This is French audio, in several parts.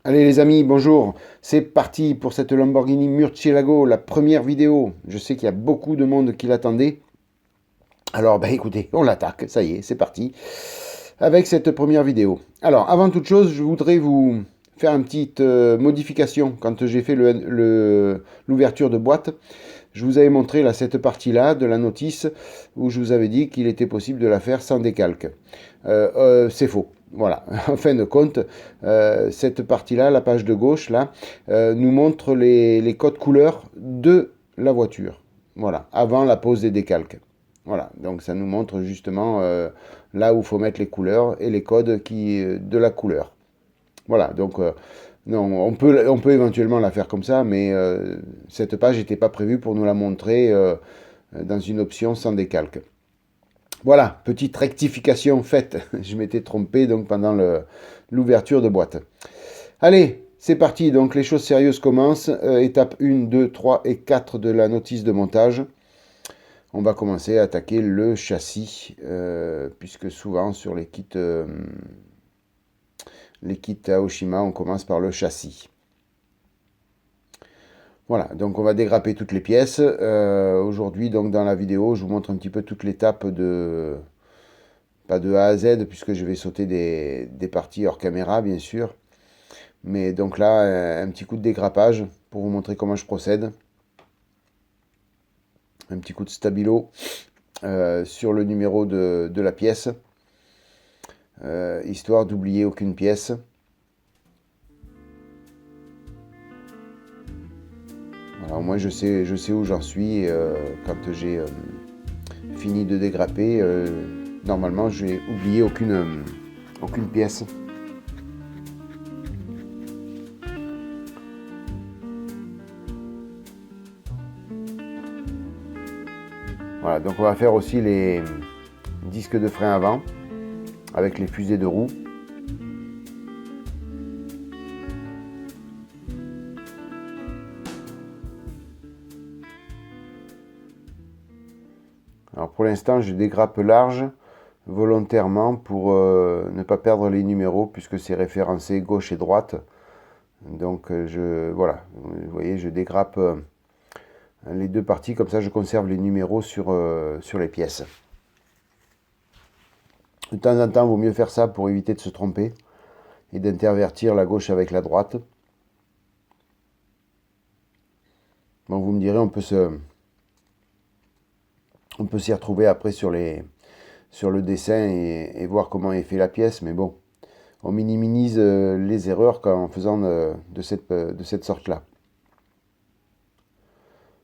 Allez les amis, bonjour. C'est parti pour cette Lamborghini Murcielago, la première vidéo. Je sais qu'il y a beaucoup de monde qui l'attendait. Alors écoutez, on l'attaque, ça y est, c'est parti. Avec cette première vidéo. Alors avant toute chose, je voudrais vous faire une petite modification. Quand j'ai fait l'ouverture de boîte, je vous avais montré là, cette partie-là de la notice où je vous avais dit qu'il était possible de la faire sans décalque. C'est faux. Voilà, en fin de compte, cette partie-là, la page de gauche, là, nous montre les codes couleurs de la voiture. Voilà, avant la pose des décalques. Voilà, donc ça nous montre justement là où il faut mettre les couleurs et les codes de la couleur. Voilà, donc non, on peut éventuellement la faire comme ça, mais cette page n'était pas prévue pour nous la montrer dans une option sans décalque. Voilà, petite rectification faite. Je m'étais trompé donc pendant l'ouverture de boîte. Allez, c'est parti. Donc les choses sérieuses commencent. Étape 1, 2, 3 et 4 de la notice de montage. On va commencer à attaquer le châssis, puisque souvent sur les kits Aoshima, on commence par le châssis. Voilà, donc on va dégrapper toutes les pièces. Aujourd'hui, donc dans la vidéo, je vous montre un petit peu toute l'étape pas de A à Z, puisque je vais sauter des parties hors caméra, bien sûr. Mais donc là, un petit coup de dégrappage pour vous montrer comment je procède. Un petit coup de stabilo sur le numéro de la pièce, histoire d'oublier aucune pièce. Alors moi je sais où j'en suis quand j'ai fini de dégrapper. Normalement je n'ai oublié aucune pièce. Voilà, donc on va faire aussi les disques de frein avant avec les fusées de roues. Alors pour l'instant je dégrappe large volontairement pour ne pas perdre les numéros puisque c'est référencé gauche et droite. Donc voilà, vous voyez, je dégrappe les deux parties, comme ça je conserve les numéros sur les pièces. De temps en temps, il vaut mieux faire ça pour éviter de se tromper et d'intervertir la gauche avec la droite. Bon, vous me direz, on peut s'y retrouver après sur le dessin et voir comment est fait la pièce, mais bon, on minimise les erreurs en faisant de cette sorte-là.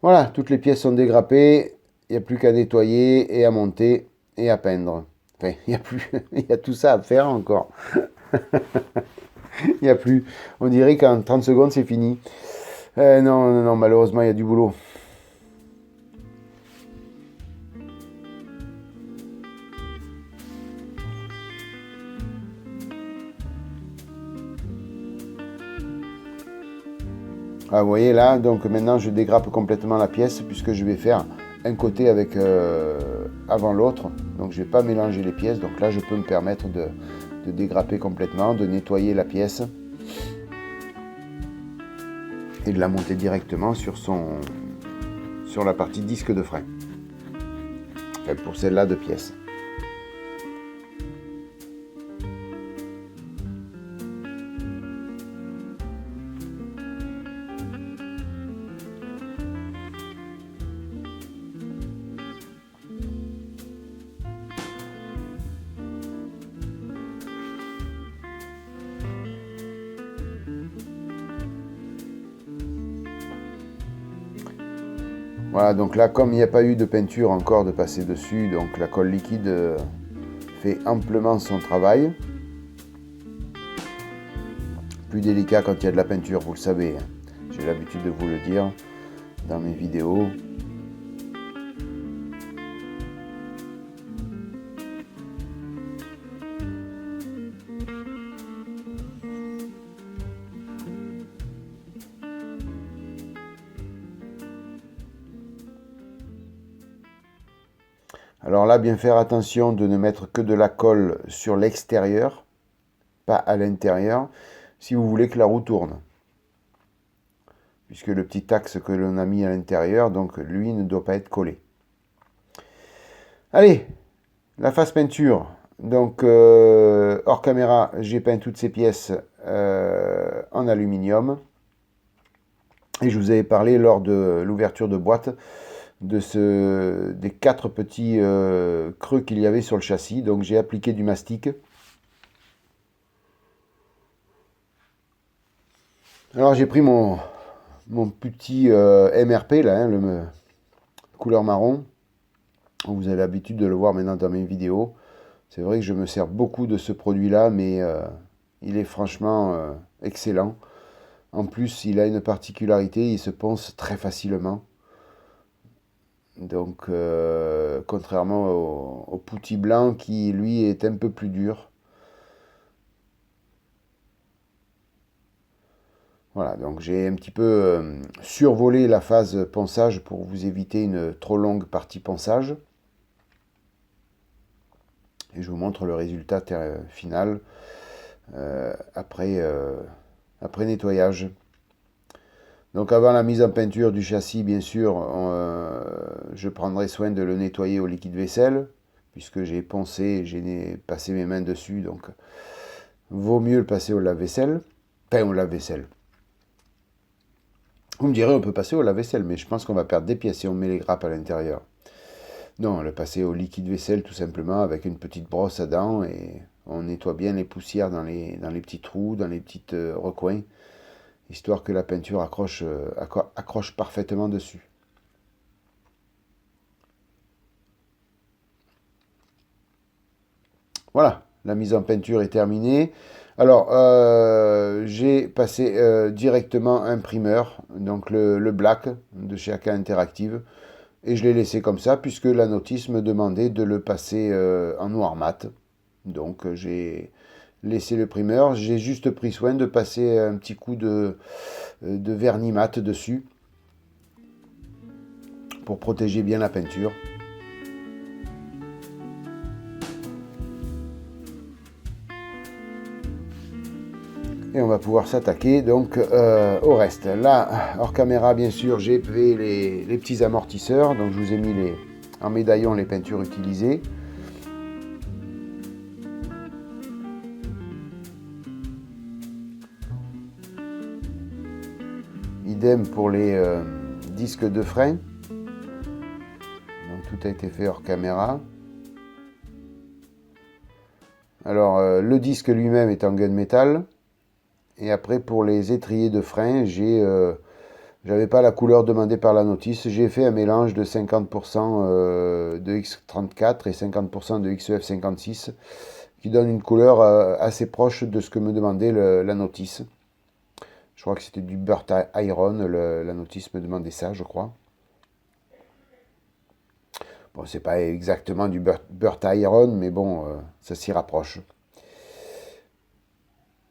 Voilà, toutes les pièces sont dégrappées, il n'y a plus qu'à nettoyer et à monter et à peindre. Enfin, il y a tout ça à faire encore. Il n'y a plus. On dirait qu'en 30 secondes, c'est fini. Non, malheureusement, il y a du boulot. Ah, vous voyez là, donc maintenant je dégrappe complètement la pièce puisque je vais faire un côté avec avant l'autre. Donc je ne vais pas mélanger les pièces. Donc là, je peux me permettre de dégrapper complètement, de nettoyer la pièce et de la monter directement sur la partie disque de frein. Enfin, pour celle-là de pièces. Voilà, donc là, comme il n'y a pas eu de peinture encore de passer dessus, donc la colle liquide fait amplement son travail. Plus délicat quand il y a de la peinture, vous le savez. J'ai l'habitude de vous le dire dans mes vidéos. Alors là, bien faire attention de ne mettre que de la colle sur l'extérieur, pas à l'intérieur. si vous voulez que la roue tourne. Puisque le petit axe que l'on a mis à l'intérieur, donc lui ne doit pas être collé. Allez, la face peinture. Donc hors caméra, j'ai peint toutes ces pièces en aluminium. Et je vous avais parlé lors de l'ouverture de boîte des 4 petits creux qu'il y avait sur le châssis. Donc j'ai appliqué du mastic. Alors j'ai pris mon petit MRP là, le couleur marron. Vous avez l'habitude de le voir maintenant dans mes vidéos. C'est vrai que je me sers beaucoup de ce produit là, mais il est franchement excellent. En plus, il a une particularité, il se ponce très facilement. Donc, contrairement au Putty blanc qui, lui, est un peu plus dur. Voilà, donc j'ai un petit peu survolé la phase ponçage pour vous éviter une trop longue partie ponçage. Et je vous montre le résultat final après nettoyage. Donc avant la mise en peinture du châssis, bien sûr, je prendrai soin de le nettoyer au liquide vaisselle, puisque j'ai poncé, j'ai passé mes mains dessus, donc vaut mieux le passer au lave-vaisselle. Enfin, au lave-vaisselle. Vous me direz, on peut passer au lave-vaisselle, mais je pense qu'on va perdre des pièces si on met les grappes à l'intérieur. Non, le passer au liquide vaisselle tout simplement avec une petite brosse à dents et on nettoie bien les poussières dans les petits trous, dans les petits recoins, histoire que la peinture accroche parfaitement dessus. Voilà, la mise en peinture est terminée. Alors, j'ai passé directement un primeur, donc le Black de chez AK Interactive. Et je l'ai laissé comme ça, puisque la notice me demandait de le passer en noir mat. Donc j'ai laissé le primeur. J'ai juste pris soin de passer un petit coup de vernis mat dessus, pour protéger bien la peinture. Et on va pouvoir s'attaquer donc au reste. Là, hors caméra, bien sûr, j'ai fait les petits amortisseurs. Donc je vous ai mis en médaillon les peintures utilisées. Idem pour les disques de frein. Donc tout a été fait hors caméra. Alors le disque lui-même est en gunmetal. Et après, pour les étriers de frein, j'avais pas la couleur demandée par la notice. J'ai fait un mélange de 50% de X34 et 50% de XEF56 qui donne une couleur assez proche de ce que me demandait la notice. Je crois que c'était du Burnt Iron, la notice me demandait ça, je crois. Bon, c'est pas exactement du Burnt Iron, mais bon, ça s'y rapproche.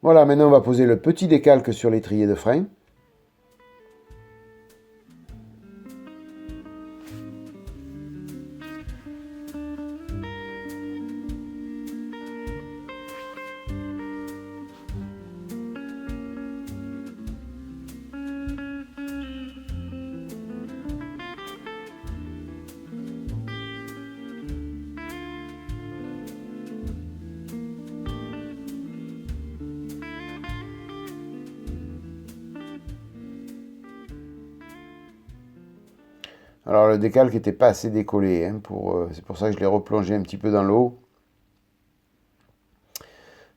Voilà, maintenant on va poser le petit décalque sur l'étrier de frein. Alors le décalque n'était pas assez décollé, hein, c'est pour ça que je l'ai replongé un petit peu dans l'eau.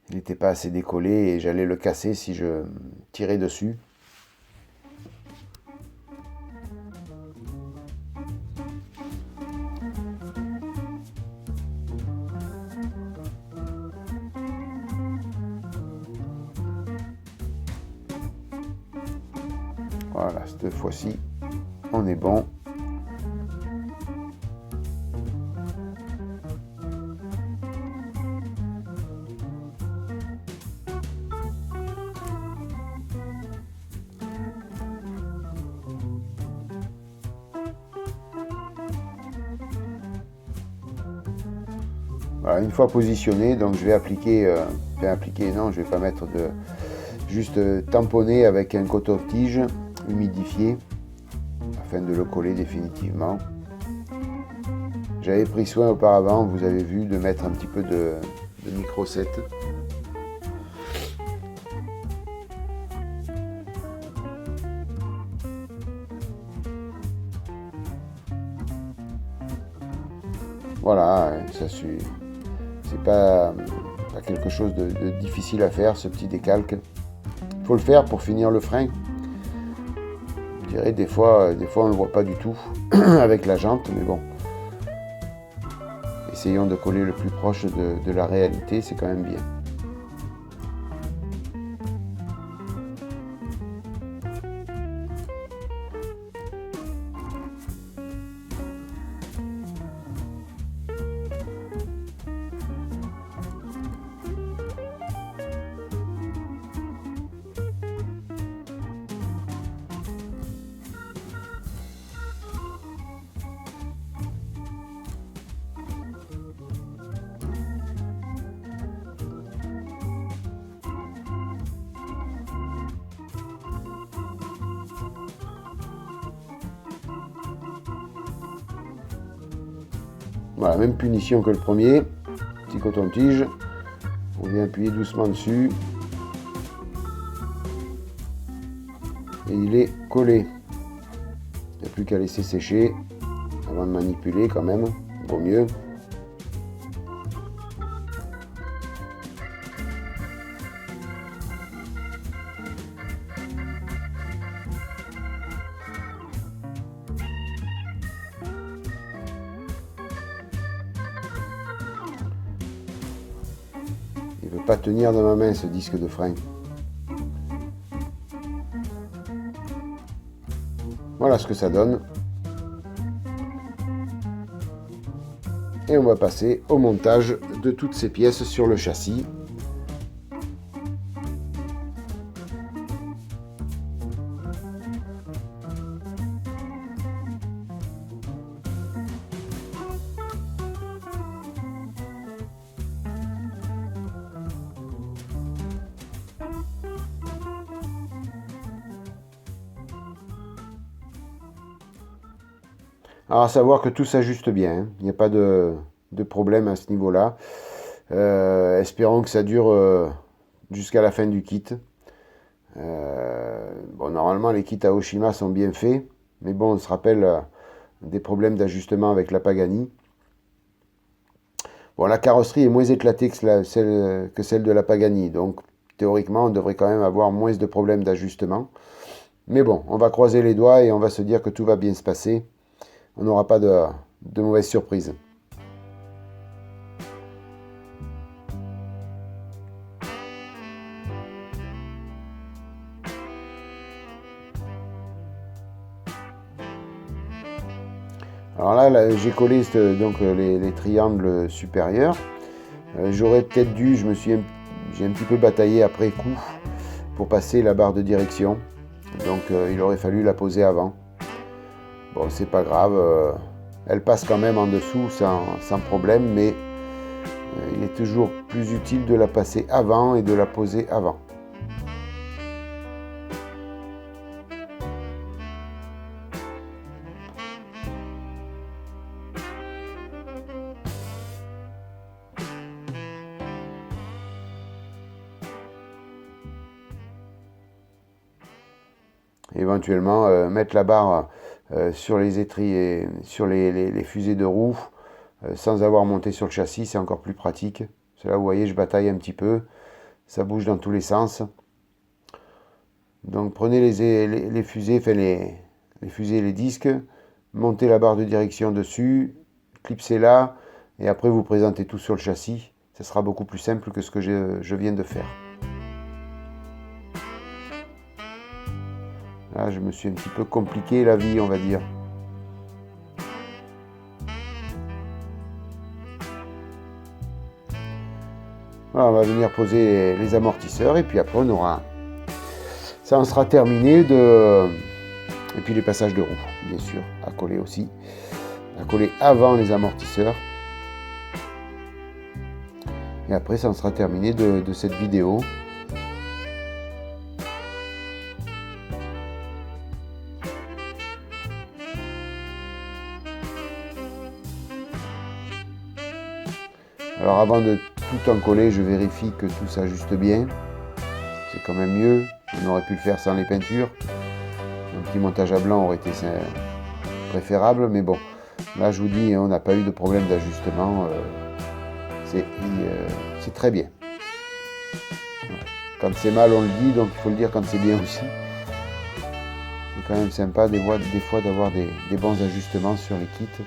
Il n'était pas assez décollé et j'allais le casser si je tirais dessus. Voilà, cette fois-ci, on est bon. Voilà, une fois positionné, donc je vais appliquer, non, je vais pas mettre de, juste tamponner avec un coton-tige humidifié afin de le coller définitivement. J'avais pris soin auparavant, vous avez vu, de mettre un petit peu de micro-7. Voilà, ça c'est pas quelque chose de difficile à faire, ce petit décalque. Il faut le faire pour finir le frein. Je dirais des fois on ne le voit pas du tout avec la jante, mais bon. Essayons de coller le plus proche de la réalité, c'est quand même bien. Voilà, même punition que le premier, petit coton-tige, on vient appuyer doucement dessus, et il est collé. Il n'y a plus qu'à laisser sécher, avant de manipuler quand même, vaut mieux. Il ne veut pas tenir dans ma main ce disque de frein. Voilà ce que ça donne. Et on va passer au montage de toutes ces pièces sur le châssis. Alors à savoir que tout s'ajuste bien, hein. Il n'y a pas de problème à ce niveau-là. Espérons que ça dure jusqu'à la fin du kit. Bon, normalement les kits Aoshima sont bien faits, mais bon, on se rappelle des problèmes d'ajustement avec la Pagani. Bon, la carrosserie est moins éclatée que celle de la Pagani, donc théoriquement on devrait quand même avoir moins de problèmes d'ajustement. Mais bon, on va croiser les doigts et on va se dire que tout va bien se passer. On n'aura pas de mauvaises surprises. Alors là j'ai collé donc les triangles supérieurs. J'aurais peut-être dû, j'ai un petit peu bataillé après coup pour passer la barre de direction. Donc il aurait fallu la poser avant. Bon, c'est pas grave, elle passe quand même en dessous sans problème, mais il est toujours plus utile de la passer avant et de la poser avant. Éventuellement, mettre la barre sur les étriers, sur les fusées de roues, sans avoir monté sur le châssis, c'est encore plus pratique. C'est là, vous voyez, je bataille un petit peu, ça bouge dans tous les sens. Donc prenez les fusées, enfin les fusées et les disques, montez la barre de direction dessus, clipsez-la, et après vous présentez tout sur le châssis. Ça sera beaucoup plus simple que ce que je viens de faire. Là, je me suis un petit peu compliqué la vie, on va dire. Voilà, on va venir poser les amortisseurs et puis après on aura... Ça en sera terminé Et puis les passages de roues, bien sûr, à coller aussi. À coller avant les amortisseurs. Et après, ça en sera terminé de cette vidéo. Alors avant de tout encoller, je vérifie que tout s'ajuste bien. C'est quand même mieux. On aurait pu le faire sans les peintures. Un petit montage à blanc aurait été préférable, mais bon. Là, je vous dis, on n'a pas eu de problème d'ajustement. C'est très bien. Quand c'est mal, on le dit, donc il faut le dire quand c'est bien aussi. C'est quand même sympa des fois d'avoir des bons ajustements sur les kits.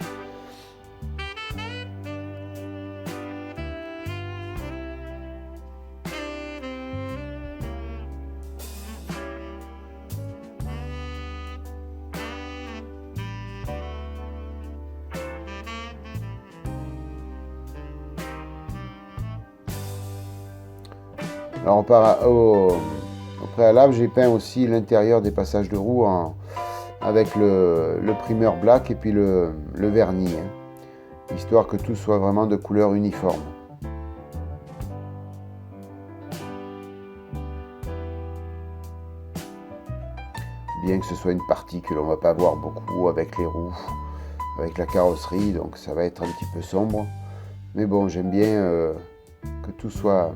Alors au préalable, j'ai peint aussi l'intérieur des passages de roue avec le primeur black et puis le vernis, hein, histoire que tout soit vraiment de couleur uniforme. Bien que ce soit une partie que l'on ne va pas voir beaucoup avec les roues, avec la carrosserie, donc ça va être un petit peu sombre. Mais bon, j'aime bien que tout soit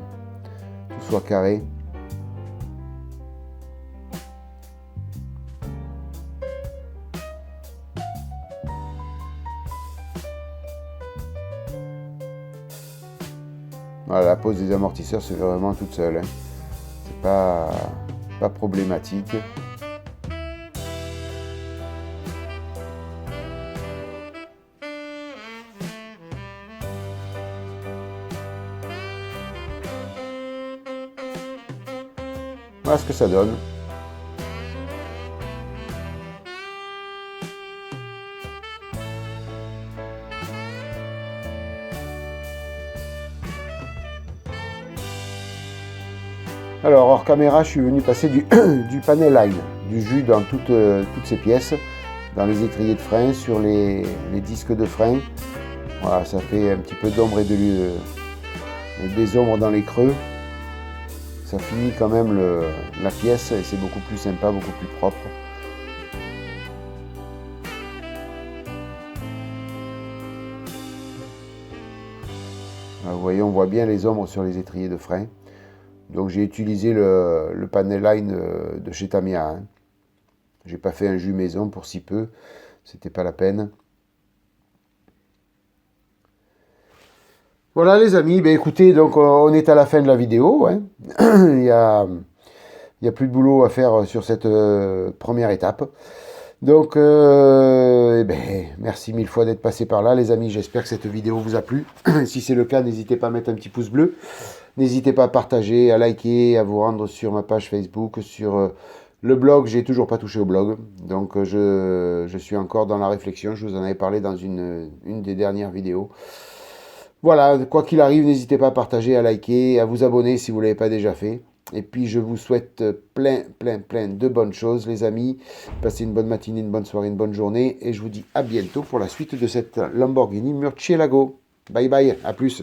carré. Voilà, la pose des amortisseurs se fait vraiment toute seule, hein. C'est pas problématique. Voilà ce que ça donne. Alors hors caméra, je suis venu passer du panel line, du jus dans toutes ces pièces, dans les étriers de frein, sur les disques de frein. Voilà, ça fait un petit peu d'ombre et des ombres dans les creux. Ça finit quand même la pièce et c'est beaucoup plus sympa, beaucoup plus propre. Vous voyez, on voit bien les ombres sur les étriers de frein. Donc j'ai utilisé le panel line de chez Tamiya, hein. J'ai pas fait un jus maison pour si peu, c'était pas la peine. Voilà les amis, ben écoutez, donc on est à la fin de la vidéo, hein. il y a plus de boulot à faire sur cette première étape. Donc, merci mille fois d'être passé par là, les amis. J'espère que cette vidéo vous a plu. Si c'est le cas, n'hésitez pas à mettre un petit pouce bleu. N'hésitez pas à partager, à liker, à vous rendre sur ma page Facebook, sur le blog. J'ai toujours pas touché au blog. Donc, je suis encore dans la réflexion. Je vous en avais parlé dans une des dernières vidéos. Voilà, quoi qu'il arrive, n'hésitez pas à partager, à liker, à vous abonner si vous ne l'avez pas déjà fait. Et puis je vous souhaite plein de bonnes choses les amis. Passez une bonne matinée, une bonne soirée, une bonne journée. Et je vous dis à bientôt pour la suite de cette Lamborghini Murcielago. Bye bye, à plus.